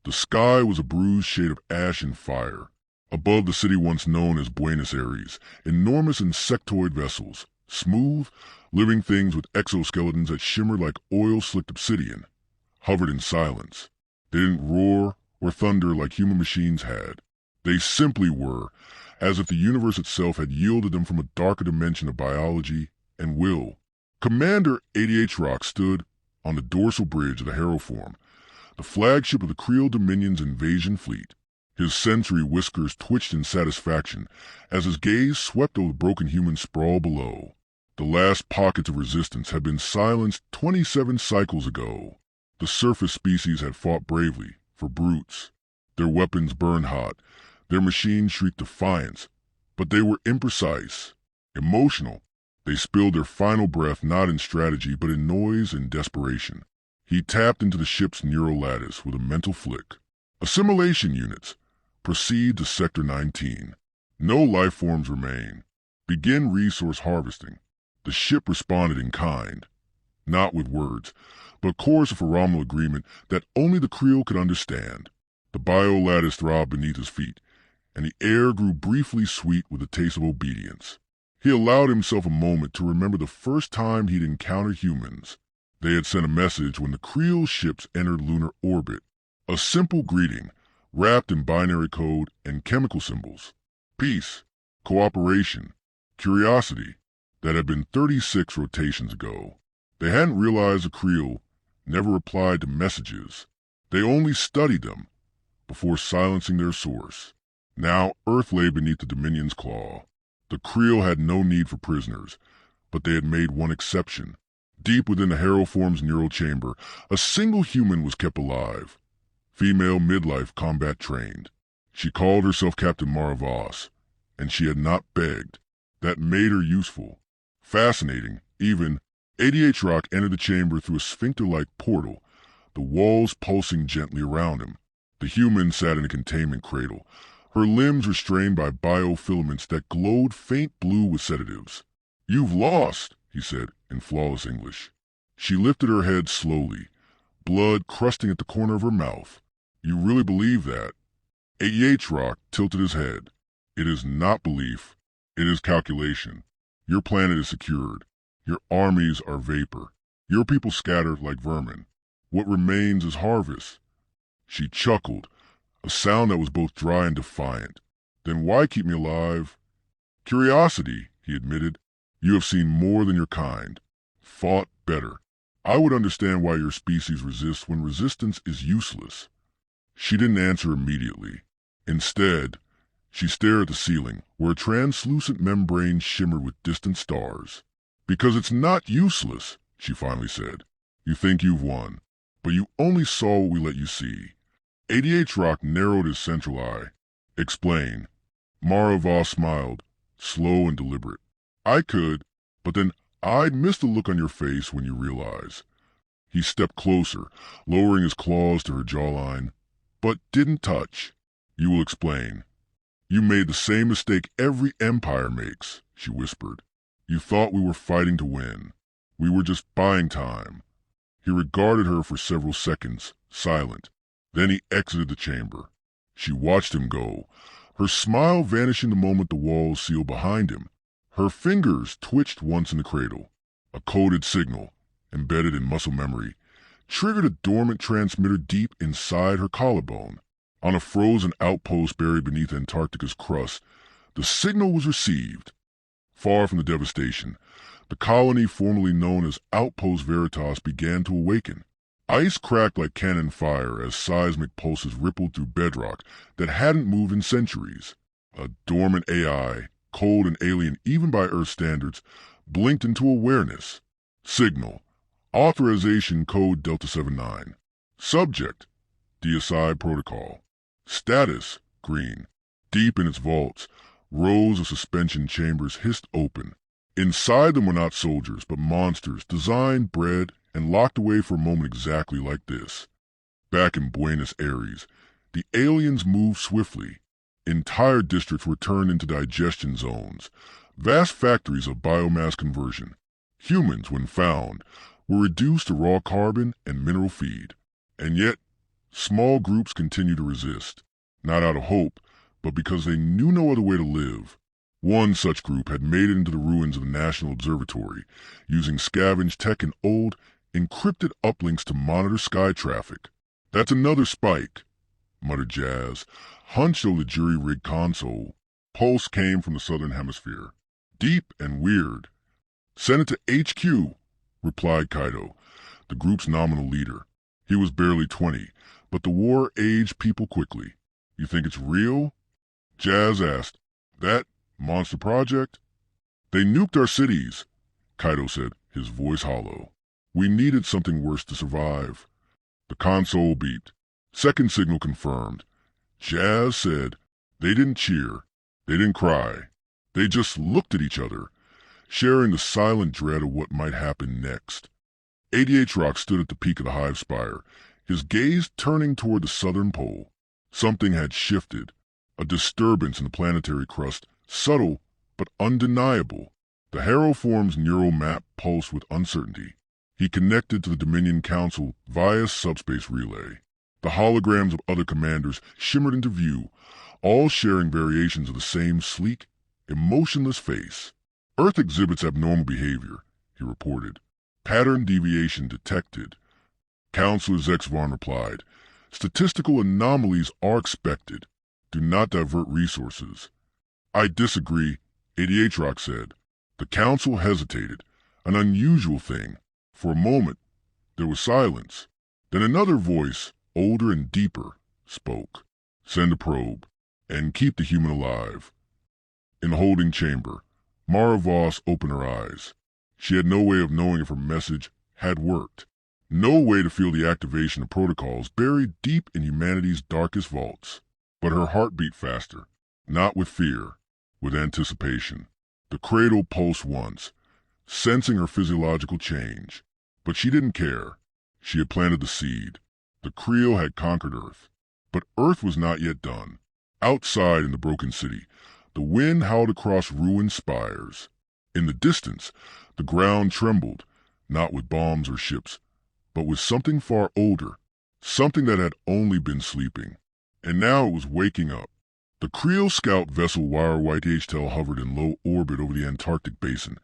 The sky was a bruised shade of ash and fire. Above the city once known as Buenos Aires, enormous insectoid vessels, smooth, living things with exoskeletons that shimmered like oil-slicked obsidian, hovered in silence. They didn't roar or thunder like human machines had. They simply were, as if the universe itself had yielded them from a darker dimension of biology and will. Commander HFY stood on the dorsal bridge of the Harrowform, the flagship of the Creel Dominion's invasion fleet. His sensory whiskers twitched in satisfaction as his gaze swept over the broken human sprawl below. The last pockets of resistance had been silenced 27 cycles ago. The surface species had fought bravely, for brutes. Their weapons burned hot, their machines shrieked defiance, but they were imprecise, emotional. They spilled their final breath not in strategy but in noise and desperation. He tapped into the ship's neural lattice with a mental flick. Assimilation units. Proceed to Sector 19. No life forms remain. Begin resource harvesting. The ship responded in kind. Not with words, but a chorus of formal agreement that only the Creel could understand. The bio-lattice throbbed beneath his feet, and the air grew briefly sweet with the taste of obedience. He allowed himself a moment to remember the first time he'd encountered humans. They had sent a message when the Creel ships entered lunar orbit. A simple greeting, wrapped in binary code and chemical symbols. Peace, cooperation, curiosity, that had been 36 rotations ago. They hadn't realized the Creel never replied to messages. They only studied them before silencing their source. Now Earth lay beneath the Dominion's claw. The Creel had no need for prisoners, but they had made one exception. Deep within the Harrowform's neural chamber, a single human was kept alive. Female midlife combat trained. She called herself Captain Mara Voss, and she had not begged. That made her useful. Fascinating, even. HFY entered the chamber through a sphincter-like portal, the walls pulsing gently around him. The human sat in a containment cradle, her limbs restrained by biofilaments that glowed faint blue with sedatives. "You've lost," he said in flawless English. She lifted her head slowly, blood crusting at the corner of her mouth. "You really believe that?" HFY tilted his head. "It is not belief. It is calculation. Your planet is secured. Your armies are vapor. Your people scattered like vermin. What remains is harvest." She chuckled, a sound that was both dry and defiant. "Then why keep me alive?" "Curiosity," he admitted. "You have seen more than your kind. Fought better. I would understand why your species resists when resistance is useless." She didn't answer immediately. Instead, she stared at the ceiling, where a translucent membrane shimmered with distant stars. "Because it's not useless," she finally said. "You think you've won, but you only saw what we let you see." HFY narrowed his central eye. "Explain." Mara Voss smiled, slow and deliberate. "I could, but then I'd miss the look on your face when you realize." He stepped closer, lowering his claws to her jawline, but didn't touch. "You will explain." "You made the same mistake every empire makes," she whispered. "You thought we were fighting to win. We were just buying time." He regarded her for several seconds, silent. Then he exited the chamber. She watched him go, her smile vanishing the moment the walls sealed behind him. Her fingers twitched once in the cradle. A coded signal, embedded in muscle memory, triggered a dormant transmitter deep inside her collarbone. On a frozen outpost buried beneath Antarctica's crust, the signal was received. Far from the devastation, the colony formerly known as Outpost Veritas began to awaken. Ice cracked like cannon fire as seismic pulses rippled through bedrock that hadn't moved in centuries. A dormant AI, cold and alien even by Earth standards, blinked into awareness. Signal. Authorization code Delta 79. Subject. DSI protocol. Status. Green. Deep in its vaults, rows of suspension chambers hissed open. Inside them were not soldiers, but monsters designed, bred, and locked away for a moment exactly like this. Back in Buenos Aires, the aliens moved swiftly. Entire districts were turned into digestion zones, vast factories of biomass conversion. Humans, when found, were reduced to raw carbon and mineral feed. And yet, Small groups continued to resist, not out of hope, but because they knew no other way to live. One such group had made it into the ruins of the National Observatory, using scavenged tech and old, encrypted uplinks to monitor sky traffic. "That's another spike," muttered Jazz, hunched over the jury-rigged console. Pulse came from the southern hemisphere, deep and weird. "Send it to HQ," replied Kaido, the group's nominal leader. He was barely 20, but the war aged people quickly. "You think it's real?" Jazz asked. "That monster project?" "They nuked our cities," Kaido said, his voice hollow. "We needed something worse to survive." The console beeped. Second signal confirmed. Jazz said, "They didn't cheer. They didn't cry. They just looked at each other, sharing the silent dread of what might happen next." 88 Rock stood at the peak of the hive spire, his gaze turning toward the southern pole. Something had shifted, a disturbance in the planetary crust, subtle but undeniable. The Harrowform's neural map pulsed with uncertainty. He connected to the Dominion Council via subspace relay. The holograms of other commanders shimmered into view, all sharing variations of the same sleek, emotionless face. "Earth exhibits abnormal behavior," he reported. "Pattern deviation detected." Counselor Zexvarn replied, "Statistical anomalies are expected. Do not divert resources." "I disagree," 88 Rock said. The council hesitated, an unusual thing. For a moment, there was silence. Then another voice, older and deeper, spoke. "Send a probe, and keep the human alive." In the holding chamber, Mara Voss opened her eyes. She had no way of knowing if her message had worked. No way to feel the activation of protocols buried deep in humanity's darkest vaults. But her heart beat faster, not with fear, with anticipation. The cradle pulsed once, sensing her physiological change. But she didn't care. She had planted the seed. The Creel had conquered Earth. But Earth was not yet done. Outside in the broken city, the wind howled across ruined spires. In the distance, the ground trembled, not with bombs or ships, but with something far older, something that had only been sleeping. And now it was waking up. The Creel scout vessel Wire White HTL hovered in low orbit over the Antarctic basin,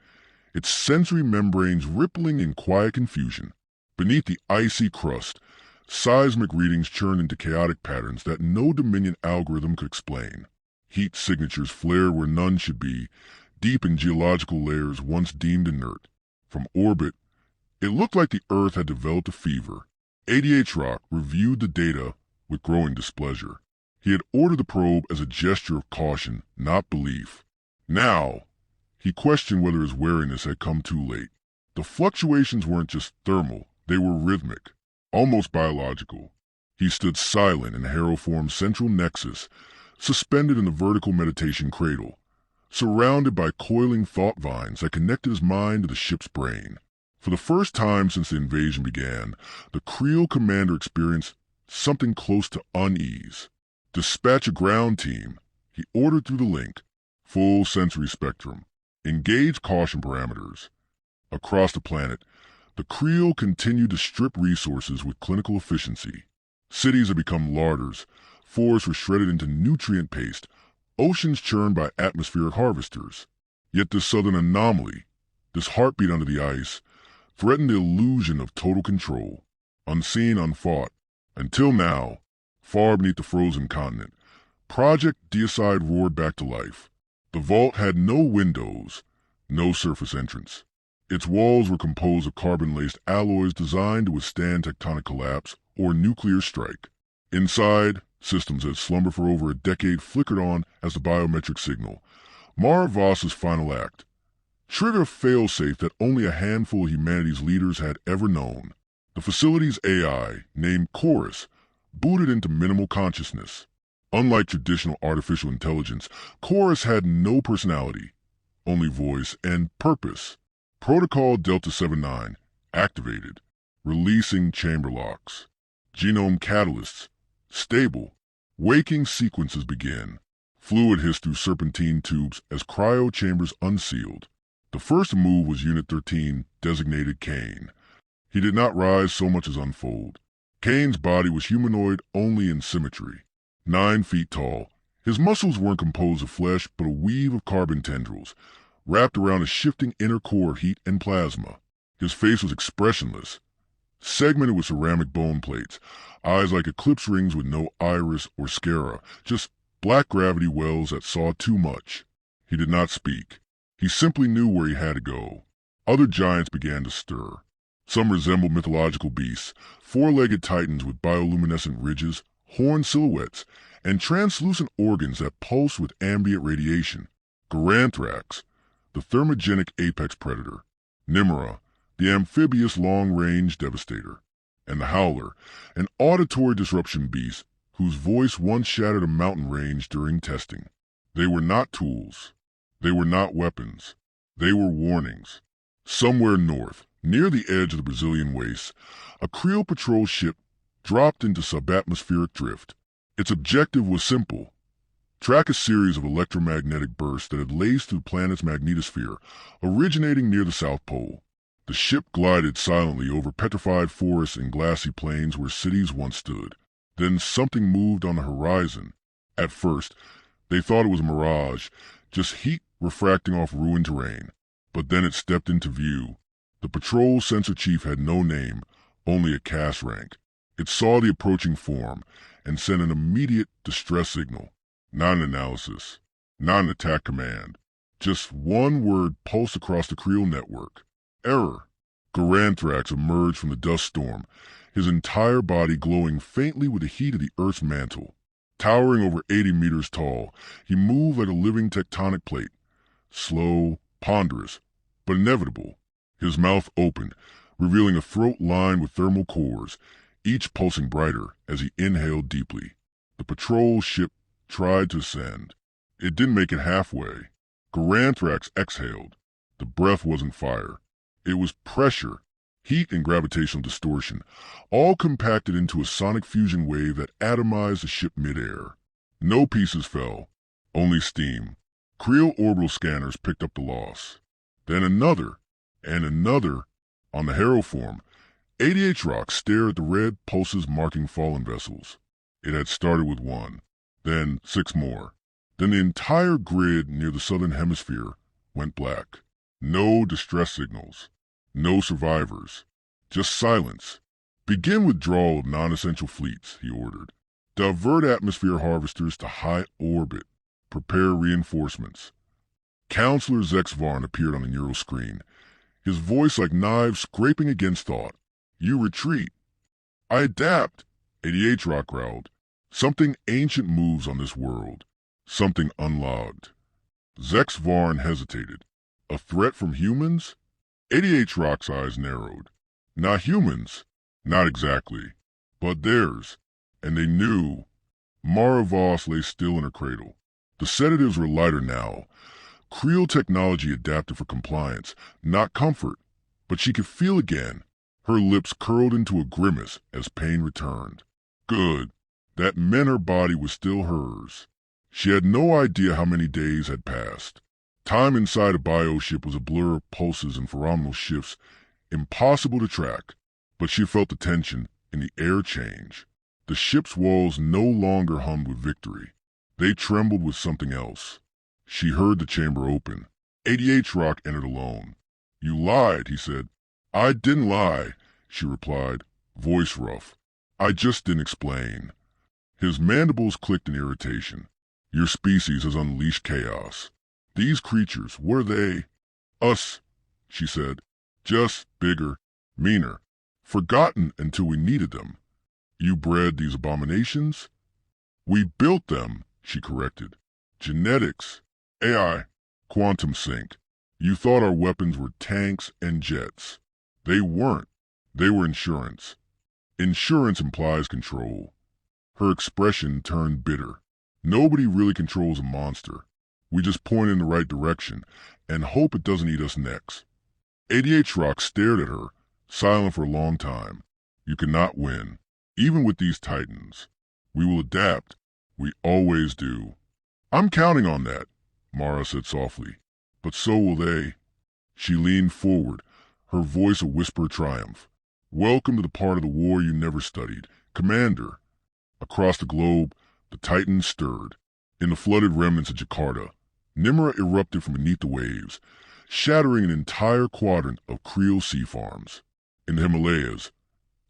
its sensory membranes rippling in quiet confusion. Beneath the icy crust, seismic readings churned into chaotic patterns that no Dominion algorithm could explain. Heat signatures flared where none should be, deep in geological layers once deemed inert. From orbit, it looked like the Earth had developed a fever. 88 Rock reviewed the data with growing displeasure. He had ordered the probe as a gesture of caution, not belief. Now, he questioned whether his wariness had come too late. The fluctuations weren't just thermal, they were rhythmic, almost biological. He stood silent in Harrowform's central nexus, suspended in the vertical meditation cradle, surrounded by coiling thought vines that connected his mind to the ship's brain. For the first time since the invasion began, the Creel commander experienced something close to unease. "Dispatch a ground team," he ordered through the link. "Full sensory spectrum. Engage caution parameters." Across the planet, the Creel continued to strip resources with clinical efficiency. Cities had become larders, forests were shredded into nutrient paste, oceans churned by atmospheric harvesters. Yet this southern anomaly, this heartbeat under the ice, threatened the illusion of total control, unseen, unfought. Until now, far beneath the frozen continent, Project Deicide roared back to life. The vault had no windows, no surface entrance. Its walls were composed of carbon-laced alloys designed to withstand tectonic collapse or nuclear strike. Inside, systems that slumbered for over a decade flickered on as the biometric signal. Mara Voss's final act. Trigger a failsafe that only a handful of humanity's leaders had ever known. The facility's AI, named Chorus, booted into minimal consciousness. Unlike traditional artificial intelligence, Chorus had no personality, only voice and purpose. Protocol Delta 79 activated, releasing chamber locks. Genome catalysts stable. Waking sequences begin. Fluid hissed through serpentine tubes as cryo chambers unsealed. The first move was Unit 13, designated Kane. He did not rise so much as unfold. Kane's body was humanoid only in symmetry. 9 feet tall, his muscles weren't composed of flesh but a weave of carbon tendrils, wrapped around a shifting inner core of heat and plasma. His face was expressionless, segmented with ceramic bone plates, eyes like eclipse rings with no iris or sclera, just black gravity wells that saw too much. He did not speak. He simply knew where he had to go. Other giants began to stir. Some resembled mythological beasts, 4-legged titans with bioluminescent ridges, horned silhouettes, and translucent organs that pulsed with ambient radiation. Garanthrax, the thermogenic apex predator. Nimera, the amphibious long-range devastator. And the Howler, an auditory disruption beast whose voice once shattered a mountain range during testing. They were not tools. They were not weapons. They were warnings. Somewhere north, near the edge of the Brazilian wastes, a Creel patrol ship dropped into subatmospheric drift. Its objective was simple: track a series of electromagnetic bursts that had laced through the planet's magnetosphere, originating near the South Pole. The ship glided silently over petrified forests and glassy plains where cities once stood. Then something moved on the horizon. At first, they thought it was a mirage, just heat refracting off ruined terrain. But then it stepped into view. The patrol sensor chief had no name, only a caste rank. It saw the approaching form and sent an immediate distress signal. Not an analysis, not an attack command. Just one word pulsed across the Creel network. Error. Garanthrax emerged from the dust storm, his entire body glowing faintly with the heat of the Earth's mantle. Towering over 80 meters tall, he moved like a living tectonic plate. Slow, ponderous, but inevitable. His mouth opened, revealing a throat lined with thermal cores, each pulsing brighter as he inhaled deeply. The patrol ship tried to ascend. It didn't make it halfway. Garanthrax exhaled. The breath wasn't fire. It was pressure, heat and gravitational distortion, all compacted into a sonic fusion wave that atomized the ship midair. No pieces fell, only steam. Creel orbital scanners picked up the loss. Then another, and another. On the Harrowform, 88 rocks stared at the red pulses marking fallen vessels. It had started with 1, then 6 more. Then the entire grid near the southern hemisphere went black. No distress signals. No survivors. Just silence. Begin withdrawal of non-essential fleets, he ordered. Divert atmosphere harvesters to high orbit. Prepare reinforcements. Counselor Zex Varn appeared on the neural screen, his voice like knives scraping against thought. You retreat. I adapt, 88 Rock growled. Something ancient moves on this world. Something unlogged. Zex Varn hesitated. A threat from humans? 88 Rock's eyes narrowed. Not humans. Not exactly. But theirs. And they knew. Mara Voss lay still in her cradle. The sedatives were lighter now. Creel technology adapted for compliance, not comfort. But she could feel again. Her lips curled into a grimace as pain returned. Good. That meant her body was still hers. She had no idea how many days had passed. Time inside a bioship was a blur of pulses and phenomenal shifts, impossible to track. But she felt the tension in the air change. The ship's walls no longer hummed with victory. They trembled with something else. She heard the chamber open. 88 Rock entered alone. You lied, he said. I didn't lie, she replied, voice rough. I just didn't explain. His mandibles clicked in irritation. Your species has unleashed chaos. These creatures, what are they? Us, she said. Just bigger, meaner. Forgotten until we needed them. You bred these abominations? We built them, she corrected. Genetics, AI, quantum sync. You thought our weapons were tanks and jets. They weren't. They were insurance. Insurance implies control. Her expression turned bitter. Nobody really controls a monster. We just point in the right direction and hope it doesn't eat us next. 88 Rock stared at her, silent for a long time. You cannot win, even with these titans. We will adapt. We always do. I'm counting on that, Mara said softly. But so will they. She leaned forward, her voice a whisper of triumph. Welcome to the part of the war you never studied. Commander. Across the globe, the Titans stirred. In the flooded remnants of Jakarta, Nimra erupted from beneath the waves, shattering an entire quadrant of Creel sea farms. In the Himalayas,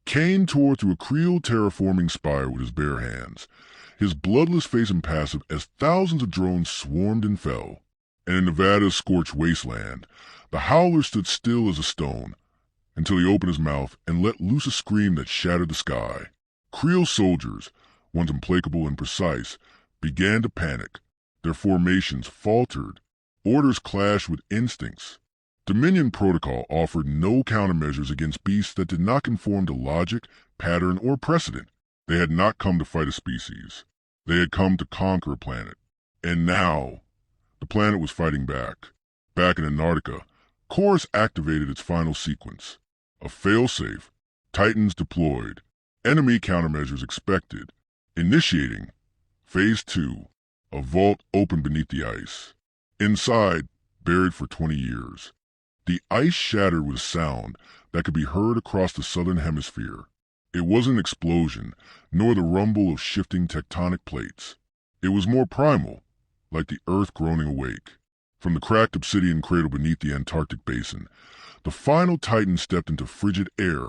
Kane tore through a Creel terraforming spire with his bare hands, his bloodless face impassive as thousands of drones swarmed and fell. And in Nevada's scorched wasteland, the Howler stood still as a stone, until he opened his mouth and let loose a scream that shattered the sky. Creel soldiers, once implacable and precise, began to panic. Their formations faltered. Orders clashed with instincts. Dominion protocol offered no countermeasures against beasts that did not conform to logic, pattern, or precedent. They had not come to fight a species. They had come to conquer a planet. And now, the planet was fighting back. Back in Antarctica, Chorus activated its final sequence. A failsafe, Titans deployed, enemy countermeasures expected. Initiating Phase 2, a vault opened beneath the ice. Inside, buried for 20 years. The ice shattered with a sound that could be heard across the southern hemisphere. It wasn't an explosion, nor the rumble of shifting tectonic plates. It was more primal, like the earth groaning awake. From the cracked obsidian cradle beneath the Antarctic basin, the final Titan stepped into frigid air,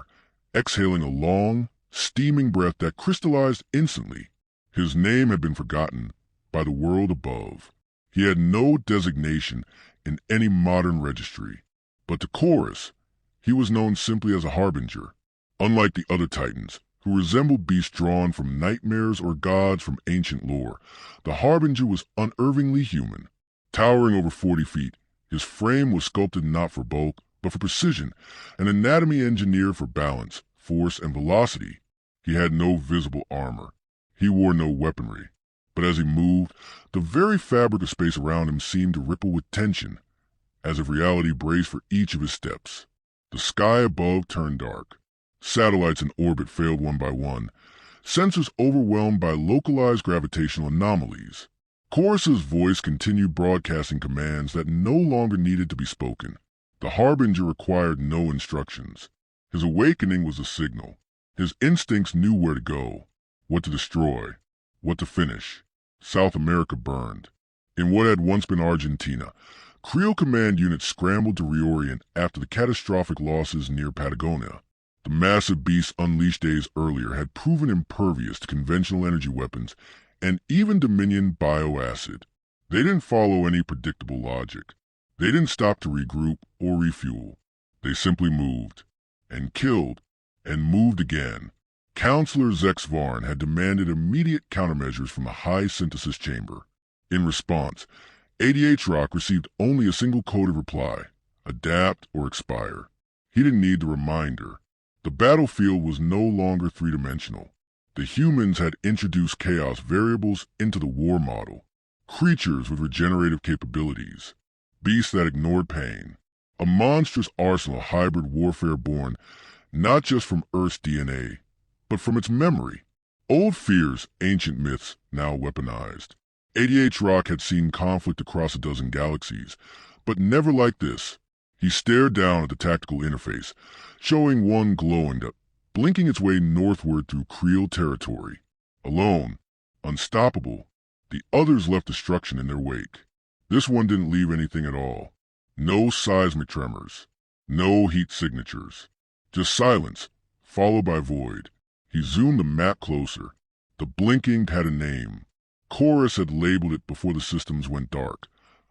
exhaling a long, steaming breath that crystallized instantly. His name had been forgotten by the world above. He had no designation in any modern registry. But to Chorus, he was known simply as a harbinger. Unlike the other Titans, who resembled beasts drawn from nightmares or gods from ancient lore, the harbinger was unervingly human. Towering over 40 feet, his frame was sculpted not for bulk, but for precision, an anatomy engineered for balance, force, and velocity. He had no visible armor. He wore no weaponry. But as he moved, the very fabric of space around him seemed to ripple with tension, as if reality braced for each of his steps. The sky above turned dark. Satellites in orbit failed one by one, sensors overwhelmed by localized gravitational anomalies. Chorus's voice continued broadcasting commands that no longer needed to be spoken. The harbinger required no instructions. His awakening was a signal. His instincts knew where to go, what to destroy, what to finish. South America burned. In what had once been Argentina, Creel command units scrambled to reorient after the catastrophic losses near Patagonia. The massive beasts unleashed days earlier had proven impervious to conventional energy weapons and even Dominion bioacid. They didn't follow any predictable logic. They didn't stop to regroup or refuel. They simply moved, and killed, and moved again. Counselor Zex Varn had demanded immediate countermeasures from the high synthesis chamber. In response, ADH Rock received only a single coded reply: adapt or expire. He didn't need the reminder. The battlefield was no longer three-dimensional. The humans had introduced chaos variables into the war model. Creatures with regenerative capabilities. Beasts that ignored pain. A monstrous arsenal of hybrid warfare born not just from Earth's DNA, but from its memory. Old fears, ancient myths, now weaponized. ADH Rock had seen conflict across a dozen galaxies, but never like this. He stared down at the tactical interface, showing one glowing up, blinking its way northward through Creel territory. Alone, unstoppable, the others left destruction in their wake. This one didn't leave anything at all. No seismic tremors, no heat signatures. Just silence, followed by void. He zoomed the map closer. The blinking had a name. Chorus had labeled it before the systems went dark.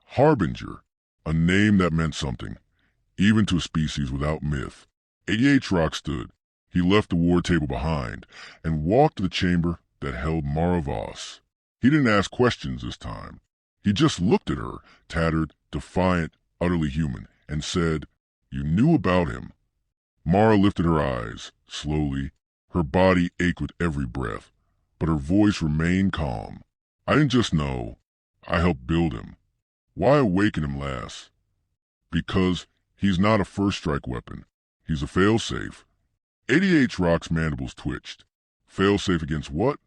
Harbinger, a name that meant something, even to a species without myth. ADH Rock stood. He left the war table behind and walked to the chamber that held Mara Voss. He didn't ask questions this time. He just looked at her, tattered, defiant, utterly human, and said, "You knew about him." Mara lifted her eyes, slowly. Her body ached with every breath, but her voice remained calm. "I didn't just know. I helped build him." "Why awaken him last?" "Because he's not a first-strike weapon. He's a failsafe." ADH Rock's mandibles twitched. Failsafe against what?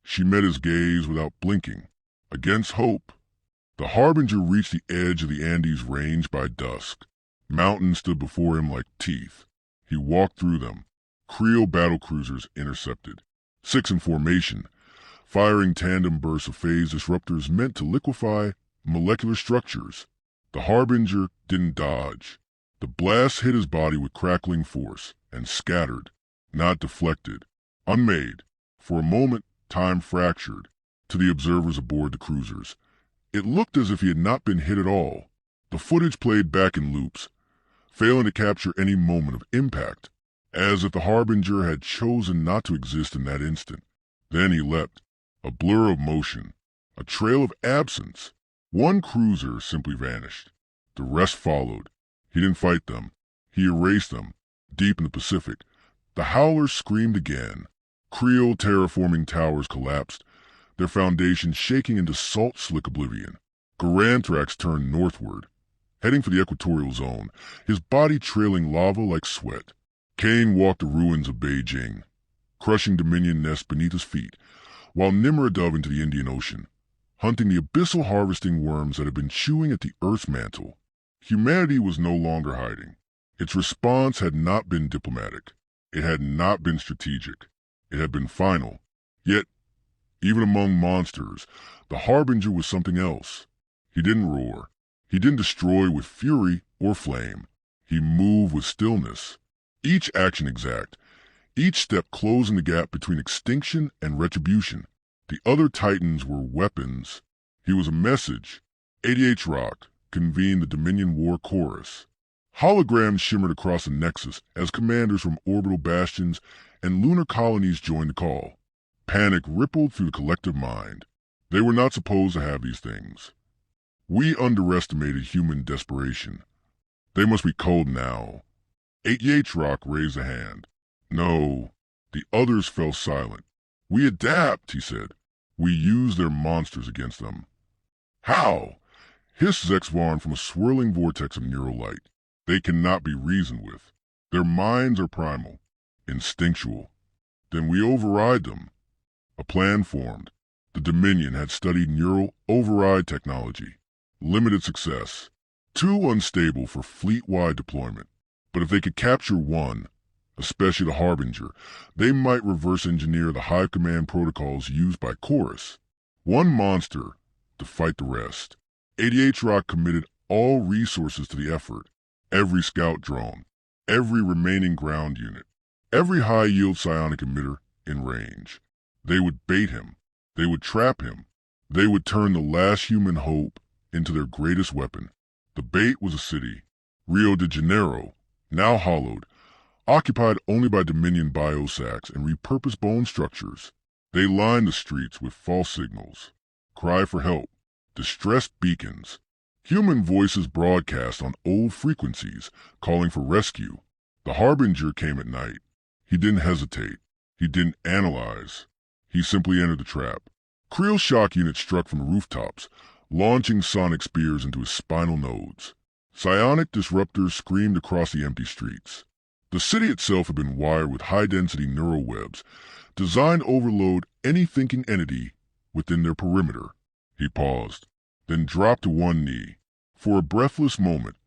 She met his gaze without blinking. Against hope. The Harbinger reached the edge of the Andes range by dusk. Mountains stood before him like teeth. He walked through them. Creel battlecruisers intercepted. 6 in formation, firing tandem bursts of phase disruptors meant to liquefy molecular structures. The Harbinger didn't dodge. The blast hit his body with crackling force and scattered, not deflected. Unmade. For a moment, time fractured. To the observers aboard the cruisers, it looked as if he had not been hit at all. The footage played back in loops, failing to capture any moment of impact, as if the Harbinger had chosen not to exist in that instant. Then he leapt, a blur of motion, a trail of absence. One cruiser simply vanished. The rest followed. He didn't fight them. He erased them, deep in the Pacific. The howlers screamed again. Creel terraforming towers collapsed, their foundations shaking into salt-slick oblivion. Garanthrax turned northward, heading for the equatorial zone, his body trailing lava like sweat. Kane walked the ruins of Beijing, crushing Dominion nests beneath his feet, while Nimrod dove into the Indian Ocean, hunting the abyssal harvesting worms that had been chewing at the Earth's mantle. Humanity was no longer hiding. Its response had not been diplomatic. It had not been strategic. It had been final. Yet, even among monsters, the Harbinger was something else. He didn't roar. He didn't destroy with fury or flame. He moved with stillness. Each action exact. Each step closing the gap between extinction and retribution. The other Titans were weapons. He was a message. 88 Rock convened the Dominion War Chorus. Holograms shimmered across the Nexus as commanders from orbital bastions and lunar colonies joined the call. Panic rippled through the collective mind. They were not supposed to have these things. We underestimated human desperation. They must be cold now. 88 Rock raised a hand. No. The others fell silent. We adapt, he said. We use their monsters against them. How? Hissed Zexvarn from a swirling vortex of neural light. They cannot be reasoned with. Their minds are primal, instinctual. Then we override them. A plan formed. The Dominion had studied neural override technology. Limited success. Too unstable for fleet-wide deployment. But if they could capture one, especially the Harbinger, they might reverse engineer the Hive Command protocols used by Chorus. One monster to fight the rest. 88 Rock committed all resources to the effort. Every scout drone, every remaining ground unit, every high-yield psionic emitter in range. They would bait him. They would trap him. They would turn the last human hope into their greatest weapon. The bait was a city, Rio de Janeiro, now hollowed, occupied only by Dominion biosacs and repurposed bone structures. They lined the streets with false signals, cry for help, distress beacons. Human voices broadcast on old frequencies, calling for rescue. The Harbinger came at night. He didn't hesitate. He didn't analyze. He simply entered the trap. Creel's shock unit struck from the rooftops, launching sonic spears into his spinal nodes. Psionic disruptors screamed across the empty streets. The city itself had been wired with high-density neural webs, designed to overload any thinking entity within their perimeter. He paused, then dropped to one knee. For a breathless moment,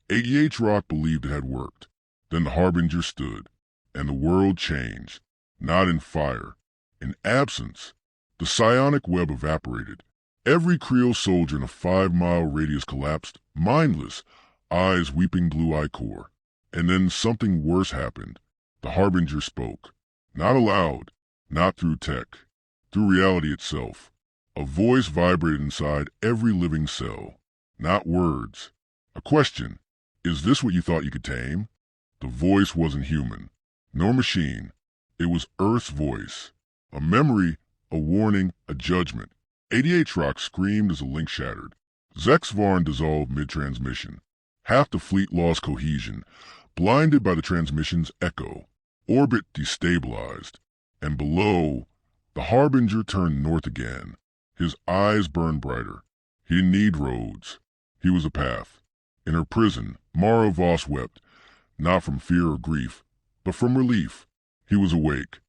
88 Rock believed it had worked. Then the Harbinger stood, and the world changed. Not in fire, in absence. The psionic web evaporated. Every Creel soldier in a 5-mile radius collapsed, mindless, eyes weeping blue-eye core. And then something worse happened. The Harbinger spoke. Not aloud, not through tech, through reality itself. A voice vibrated inside every living cell. Not words. A question. Is this what you thought you could tame? The voice wasn't human, nor machine. It was Earth's voice. A memory, a warning, a judgment. 88 Rock screamed as the link shattered. Zexvarn dissolved mid-transmission. Half the fleet lost cohesion, blinded by the transmission's echo. Orbit destabilized. And below, the Harbinger turned north again. His eyes burned brighter. He didn't need roads. He was a path. In her prison, Mara Voss wept, not from fear or grief, but from relief. He was awake,